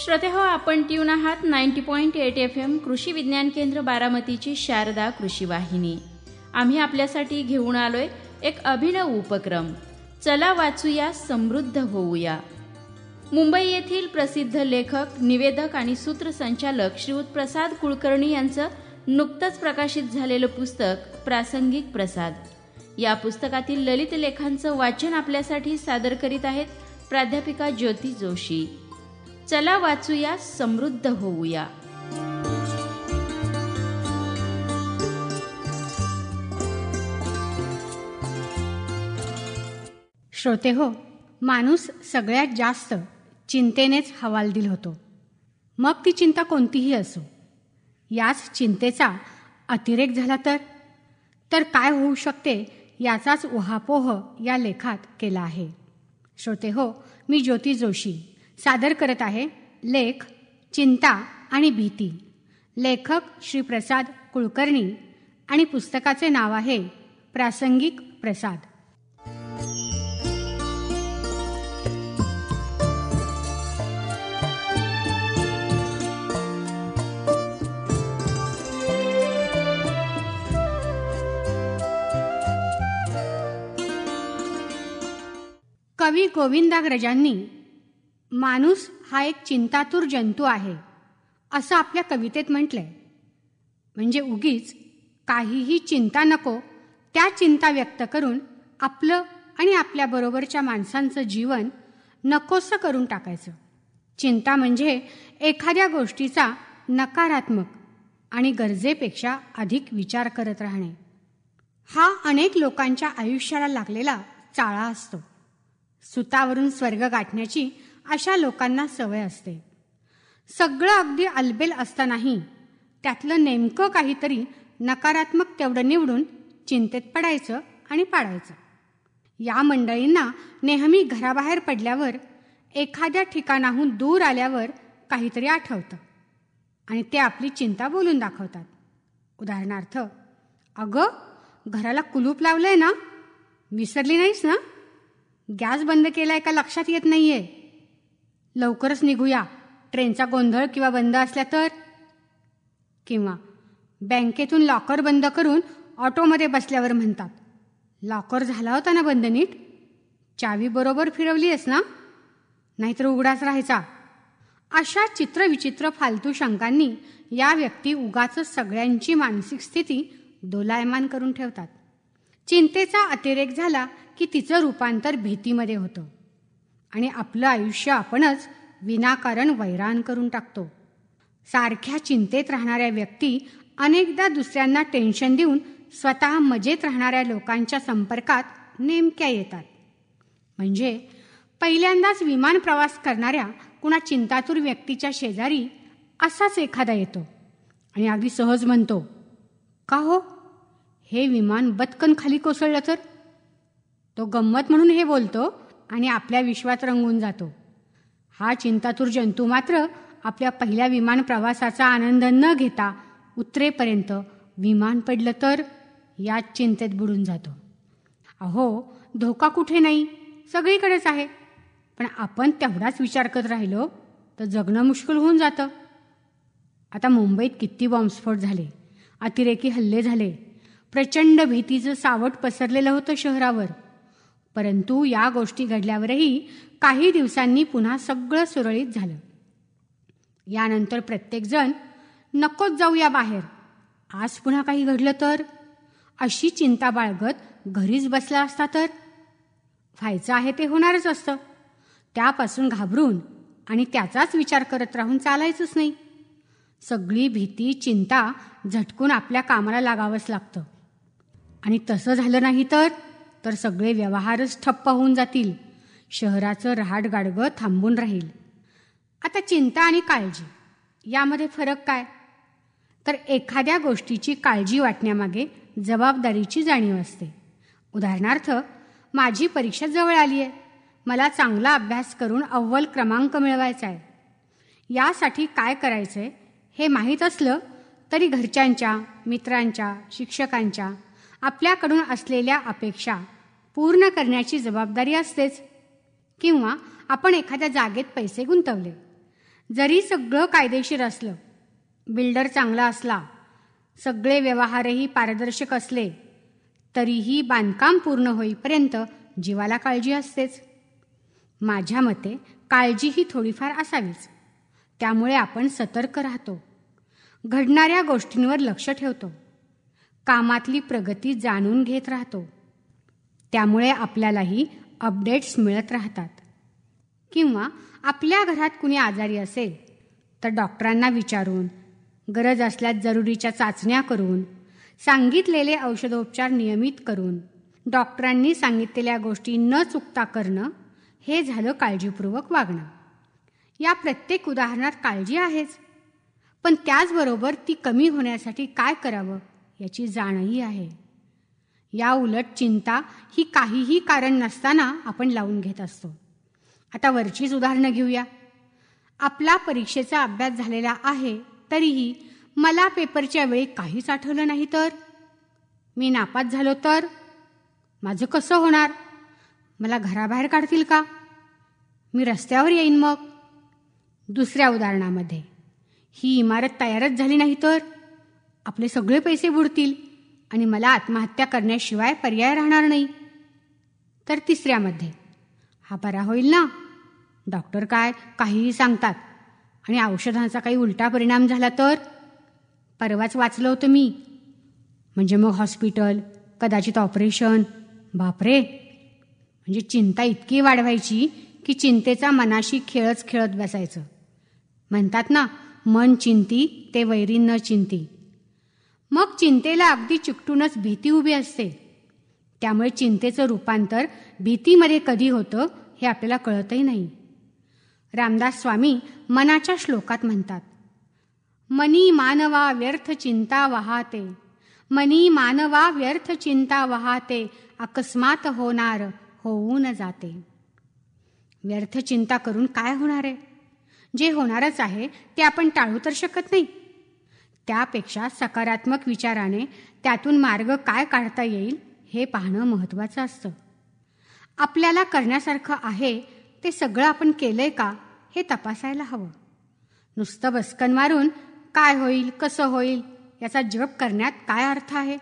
श्रोतेहो, आपण ट्यून आहात 90.8 FM कृषी विज्ञान केंद्र बारामतीची शारदा कृषी वाहिनी. आम्ही आपल्यासाठी घेऊन आलोय एक अभिनव उपक्रम. चला वाचूया, समृद्ध होऊया. मुंबई येथील प्रसिद्ध लेखक, निवेदक आणि सूत्रसंचालक श्रीयुत प्रसाद कुलकर्णी यांचं नुकतंच प्रकाशित झालेलं पुस्तक प्रासंगिक प्रसाद. या पुस्तकातील ललित लेखांचं वाचन आपल्यासाठी सादर करीत आहेत प्राध्यापिका ज्योती जोशी. चला वाचूया, समृद्ध होऊया. श्रोते हो, माणूस सगळ्यात जास्त चिंतेनेच हवालदिल होतो. मग ती चिंता कोणतीही असो. याच चिंतेचा अतिरेक झाला तर काय होऊ शकते याचाच उहापोह या लेखात केला आहे. श्रोते हो, मी ज्योती जोशी सादर करत आहे लेख चिंता आणि भीती. लेखक श्री प्रसाद कुलकर्णी आणि पुस्तकाचे नाव आहे प्रासंगिक प्रसाद. कवी गोविंदाग्रजांनी माणूस हा एक चिंतातूर जंतू आहे असं आपल्या कवितेत म्हटलंय. म्हणजे उगीच काहीही चिंता नको त्या चिंता व्यक्त करून आपलं आणि आपल्याबरोबरच्या माणसांचं जीवन नकोसं करून टाकायचं. चिंता म्हणजे एखाद्या गोष्टीचा नकारात्मक आणि गरजेपेक्षा अधिक विचार करत राहणे. हा अनेक लोकांच्या आयुष्याला लागलेला चाळा असतो. सुतावरून स्वर्ग गाठण्याची अशा लोकांना सवय असते. सगळं अगदी अलबेल असतानाही त्यातलं नेमकं काहीतरी नकारात्मक तेवढं निवडून चिंतेत पडायचं आणि पाडायचं. या मंडळींना नेहमी घराबाहेर पडल्यावर एखाद्या ठिकाणाहून दूर आल्यावर काहीतरी आठवतं आणि ते आपली चिंता बोलून दाखवतात. उदाहरणार्थ, अगं, घराला कुलूप लावलंय ना, विसरली नाहीस ना, गॅस बंद केलाय का लक्षात येत नाहीये, लवकरच निघूया, ट्रेनचा गोंधळ किंवा बंद असल्या तर. किंवा बँकेतून लॉकर बंद करून ऑटोमध्ये बसल्यावर म्हणतात, लॉकर झाला होता ना बंद नीट, चावी बरोबर फिरवली आहेस ना, नाहीतर उघडाच राहायचा. अशा चित्रविचित्र फालतू शंकांनी या व्यक्ती उगाच सगळ्यांची मानसिक स्थिती दोलायमान करून ठेवतात. चिंतेचा अतिरेक झाला की तिचं रूपांतर भीतीमध्ये होतं आणि आपलं आयुष्य आपणच विनाकारण वैराण करून टाकतो. सारख्या चिंतेत राहणाऱ्या व्यक्ती अनेकदा दुसऱ्यांना टेन्शन देऊन स्वतः मजेत राहणाऱ्या लोकांच्या संपर्कात नेमक्या येतात. म्हणजे पहिल्यांदाच विमान प्रवास करणाऱ्या कुणा चिंतातूर व्यक्तीच्या शेजारी असाच एखादा येतो आणि अगदी सहज म्हणतो, का हो, हे विमान बदकन खाली कोसळलं तर. तो गंमत म्हणून हे बोलतो आणि आपल्या विश्वात रंगून जातो. हा चिंतातूर जंतू मात्र आपल्या पहिल्या विमान प्रवासाचा आनंद न घेता उतरेपर्यंत विमान पडलं तर याच चिंतेत बुडून जातो. अहो, धोका कुठे नाही, सगळीकडेच आहे, पण आपण तेवढाच विचार करत राहिलो तर जगणं मुश्किल होऊन जातं. आता मुंबईत किती बॉम्बस्फोट झाले, अतिरेकी हल्ले झाले, प्रचंड भीतीचं सावट पसरलेलं होतं शहरावर. परंतु या गोष्टी घडल्यावरही काही दिवसांनी पुन्हा सगळं सुरळीत झालं. यानंतर प्रत्येकजण नकोच जाऊया बाहेर, आज पुन्हा काही घडलं तर, अशी चिंता बाळगत घरीच बसला असता तर. व्हायचं आहे ते होणारच असतं. त्यापासून घाबरून आणि त्याचाच विचार करत राहून चालायचंच नाही. सगळी भीती, चिंता झटकून आपल्या कामाला लागावंच लागतं. आणि तसं झालं नाही तर सगळे व्यवहारच ठप्प होऊन जातील. शहराचं रहाटगाडगं थांबून राहील. आता चिंता आणि काळजी यामध्ये फरक काय? तर एखाद्या गोष्टीची काळजी वाटण्यामागे जबाबदारीची जाणीव असते. उदाहरणार्थ, माझी परीक्षा जवळ आली आहे, मला चांगला अभ्यास करून अव्वल क्रमांक मिळवायचा आहे. यासाठी काय करायचं आहे हे माहीत असलं तरी घरच्यांच्या, मित्रांच्या, शिक्षकांच्या आपल्याकडून असलेल्या अपेक्षा पूर्ण करण्याची जबाबदारी असतेच. किंवा आपण एखाद्या जागेत पैसे गुंतवले, जरी सगळं कायदेशीर असलं, बिल्डर चांगला असला, सगळे व्यवहारही पारदर्शक असले, तरीही बांधकाम पूर्ण होईपर्यंत जीवाला काळजी असतेच. माझ्या मते काळजी ही थोडीफार असावीच. त्यामुळे आपण सतर्क राहतो, घडणाऱ्या गोष्टींवर लक्ष ठेवतो, कामातली प्रगती जाणून घेत राहतो. त्यामुळे आपल्यालाही अपडेट्स मिळत राहतात. किंवा आपल्या घरात कुणी आजारी असेल तर डॉक्टरांना विचारून, गरज असल्यास जरुरीच्या चाचण्या करून, सांगितलेले औषधोपचार नियमित करून, डॉक्टरांनी सांगितलेल्या गोष्टी न चुकता करणं, हे झालं काळजीपूर्वक वागणं. या प्रत्येक उदाहरणात काळजी आहेच, पण त्याचबरोबर ती कमी होण्यासाठी काय करावं याची जाणही आहे. या उलट चिंता ही काहीही कारण नसताना आपण लावून घेत असतो. आता वरचीच उदाहरणं घेऊया. आपला परीक्षेचा अभ्यास झालेला आहे, तरीही मला पेपरच्या वेळी काहीच आठवलं नाही तर, मी नापास झालो तर माझं कसं होणार? मला घराबाहेर काढतील का? मी रस्त्यावर येईन मग. दुसऱ्या उदाहरणामध्ये, ही इमारत तयारच झाली नाही तर आपले सगळे पैसे बुडतील आणि मला आत्महत्या करण्याशिवाय पर्याय राहणार नाही. तर तिसऱ्यामध्ये, हा बरा होईल ना? डॉक्टर काहीही सांगतात आणि औषधांचा काही उलटा परिणाम झाला तर? परवाच वाचलं होतं मी. म्हणजे मग हॉस्पिटल, कदाचित ऑपरेशन. बापरे! म्हणजे चिंता इतकी वाढवायची की चिंतेचा मनाशी खेळच खेळत बसायचं. म्हणतात ना, मन चिंती ते वैरी न चिंती. मग चिंतेला अगदी चिकटूनच भीती उभी असते. त्यामुळे चिंतेचं रूपांतर भीतीमध्ये कधी होतं हे आपल्याला कळतही नाही. रामदास स्वामी मनाच्या श्लोकात म्हणतात, मनी मानवा व्यर्थ चिंता वहाते, मनी मानवा व्यर्थ चिंता वहाते, अकस्मात होणार होऊन जाते. व्यर्थ चिंता करून काय होणार आहे? जे होणारच आहे ते आपण टाळू तर शकत नाही. त्यापेक्षा सकारात्मक विचाराने त्यातून मार्ग काय काढता येईल हे पाहणं महत्त्वाचं असतं. आपल्याला करण्यासारखं आहे ते सगळं आपण केलंय का हे तपासायला हवं. नुसतं बसकन मारून काय होईल, कसं होईल याचा जप करण्यात काय अर्थ आहे?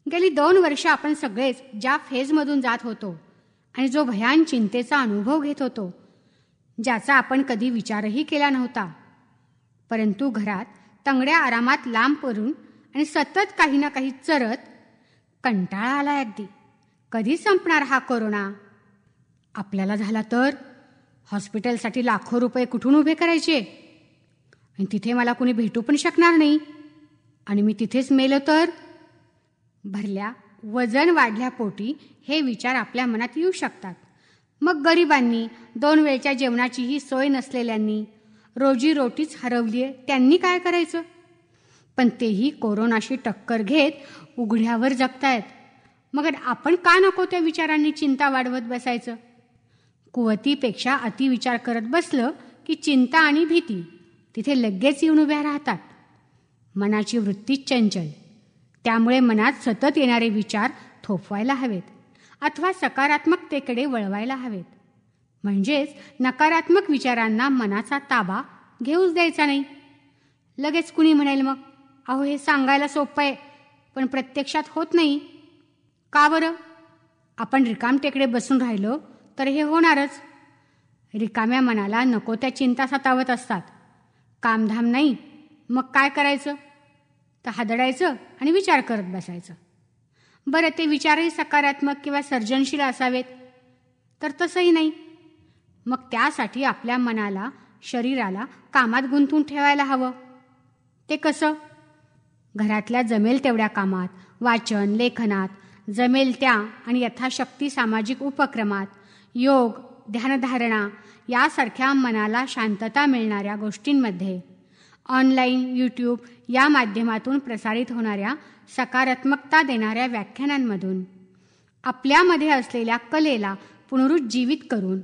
गेली 2 वर्ष आपण सगळेच ज्या फेजमधून जात होतो आणि जो भयान चिंतेचा अनुभव घेत होतो, ज्याचा आपण कधी विचारही केला नव्हता, परंतु घरात तंगड्या आरामात लांब पडून आणि सतत काही ना काही चरत कंटाळा आला अगदी. कधी संपणार हा कोरोना? आपल्याला झाला तर हॉस्पिटलसाठी लाखो रुपये कुठून उभे करायचे? आणि तिथे मला कुणी भेटू पण शकणार नाही आणि मी तिथेच मेलो तर? भरल्या वजन वाढल्या पोटी हे विचार आपल्या मनात येऊ शकतात. मग गरिबांनी, 2 वेळच्या जेवणाचीही सोय नसलेल्यांनी, रोजीरोटीच हरवली आहे, त्यांनी काय करायचं? पण तेही कोरोनाशी टक्कर घेत उघड्यावर जगतायत. मग आपण का नको त्या विचारांनी चिंता वाढवत बसायचं? कुवतीपेक्षा अतिविचार करत बसलं की चिंता आणि भीती तिथे लगेच येऊन उभ्या राहतात. मनाची वृत्तीच चंचल. त्यामुळे मनात सतत येणारे विचार थोपवायला हवेत अथवा सकारात्मकतेकडे वळवायला हवेत. म्हणजेच नकारात्मक विचारांना मनाचा ताबा घेऊच द्यायचा नाही. लगेच कुणी म्हणेल मग, अहो हे सांगायला सोपं आहे पण प्रत्यक्षात होत नाही. का बरं? आपण रिकामटेकडे बसून राहिलो तर हे होणारच. रिकाम्या मनाला नको त्या चिंता सतावत असतात. कामधाम नाही, मग काय करायचं? तर हादडायचं आणि विचार करत बसायचं. बरं, ते विचारही सकारात्मक किंवा सर्जनशील असावेत तर तसंही नाही. मग त्यासाठी आपल्या मनाला, शरीराला कामात गुंतवून ठेवायला हवं. ते कसं? घरातल्या जमेल तेवढ्या कामात, वाचन, लेखनात, जमेल त्या आणि यथाशक्ती सामाजिक उपक्रमात, योग, ध्यानधारणा यासारख्या मनाला शांतता मिळणाऱ्या गोष्टींमध्ये, ऑनलाईन, यूट्यूब या माध्यमातून प्रसारित होणाऱ्या सकारात्मकता देणाऱ्या व्याख्यानांमधून आपल्यामध्ये असलेल्या कलेला पुनरुज्जीवित करून.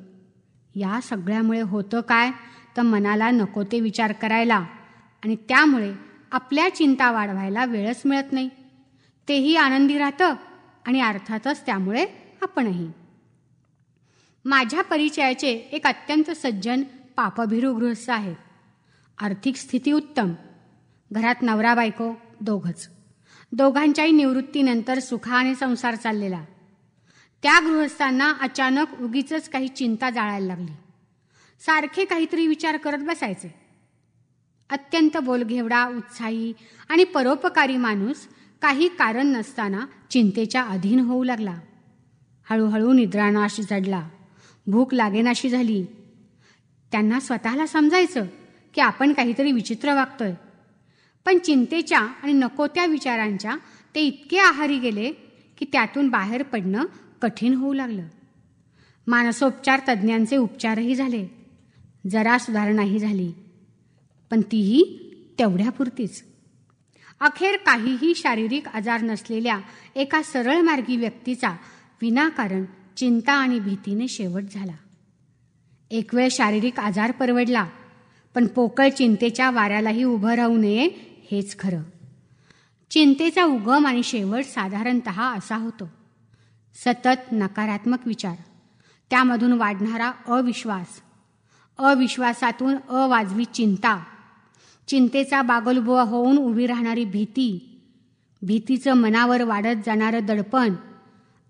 या सगळ्यामुळे होतं काय? तर मनाला नको ते विचार करायला आणि त्यामुळे आपल्या चिंता वाढवायला वेळच मिळत नाही. तेही आनंदी राहतं आणि अर्थातच त्यामुळे आपणही. माझ्या परिचयाचे एक अत्यंत सज्जन पापभिरू गृहस्थ आहेत. आर्थिक स्थिती उत्तम. घरात नवरा बायको दोघंच. दोघांच्याही निवृत्तीनंतर सुखाने संसार चाललेला. त्या गृहस्थांना अचानक उगीचच काही चिंता जाळायला लागली. सारखे काहीतरी विचार करत बसायचे. अत्यंत बोलघेवडा, उत्साही आणि परोपकारी माणूस काही कारण नसताना चिंतेच्या अधीन होऊ लागला. हळूहळू निद्रानाश जडला. भूक लागेनाशी झाली. त्यांना स्वतःला समजायचं की आपण काहीतरी विचित्र वागतोय, पण चिंतेच्या आणि नको त्या विचारांच्या ते इतके आहारी गेले की त्यातून बाहेर पडणं कठीण होऊ लागलं. मानसोपचार तज्ज्ञांचे उपचारही झाले. जरा सुधारणाही झाली, पण तीही तेवढ्यापुरतीच. अखेर काहीही शारीरिक आजार नसलेल्या एका सरळ मार्गी व्यक्तीचा विनाकारण चिंता आणि भीतीने शेवट झाला. एक वेळ शारीरिक आजार परवडला, पण पोकळ चिंतेच्या वाऱ्यालाही उभं राहू नये हेच खरं. चिंतेचा उगम आणि शेवट साधारणतः असा होतो: सतत नकारात्मक विचार, त्यामधून वाढणारा अविश्वास, अविश्वासातून अवाजवी चिंता, चिंतेचा बागोलबुवा होऊन उभी राहणारी भीती, भीतीचं मनावर वाढत जाणारं दडपण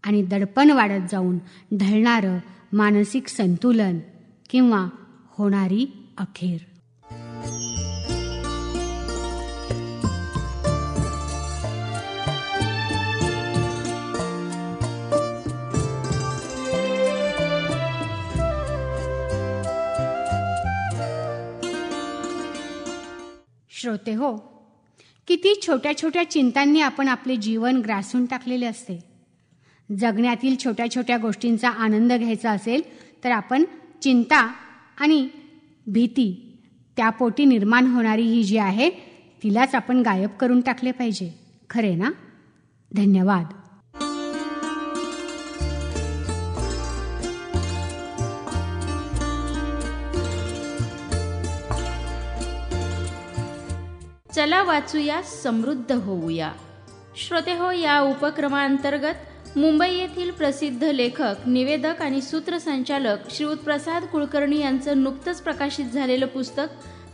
आणि दडपण वाढत जाऊन ढळणारं मानसिक संतुलन किंवा होणारी अखेर. श्रोते हो, किती छोट्या छोट्या चिंतांनी आपण आपले जीवन ग्रासून टाकलेले असते. जगण्यातील छोट्या छोट्या गोष्टींचा आनंद घ्यायचा असेल तर आपण चिंता आणि भीती, त्यापोटी निर्माण होणारी ही जी आहे तिलाच आपण गायब करून टाकले पाहिजे. खरे ना? धन्यवाद. चला वाचूया, समृद्ध होऊया. श्रोते हो, या उपक्रमाअंतर्गत मुंबई येथील प्रसिद्ध लेखक, निवेदक आणि सूत्रसंचालक श्रीयुत प्रसाद कुलकर्णी यांचं नुकतंच प्रकाशित झालेलं पुस्तक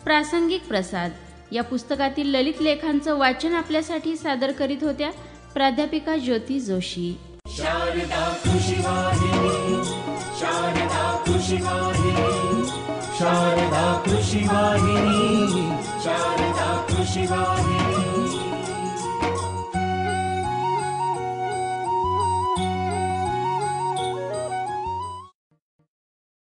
प्रासंगिक प्रसाद या पुस्तकातील ललित लेखांचं वाचन आपल्यासाठी सादर करीत होत्या प्राध्यापिका ज्योती जोशी. शारदा कृषी वाहिनी, शारदा कृषी वाहिनी, शारदा कृषी वाहिनी, शारदा कृषी वाहिनी.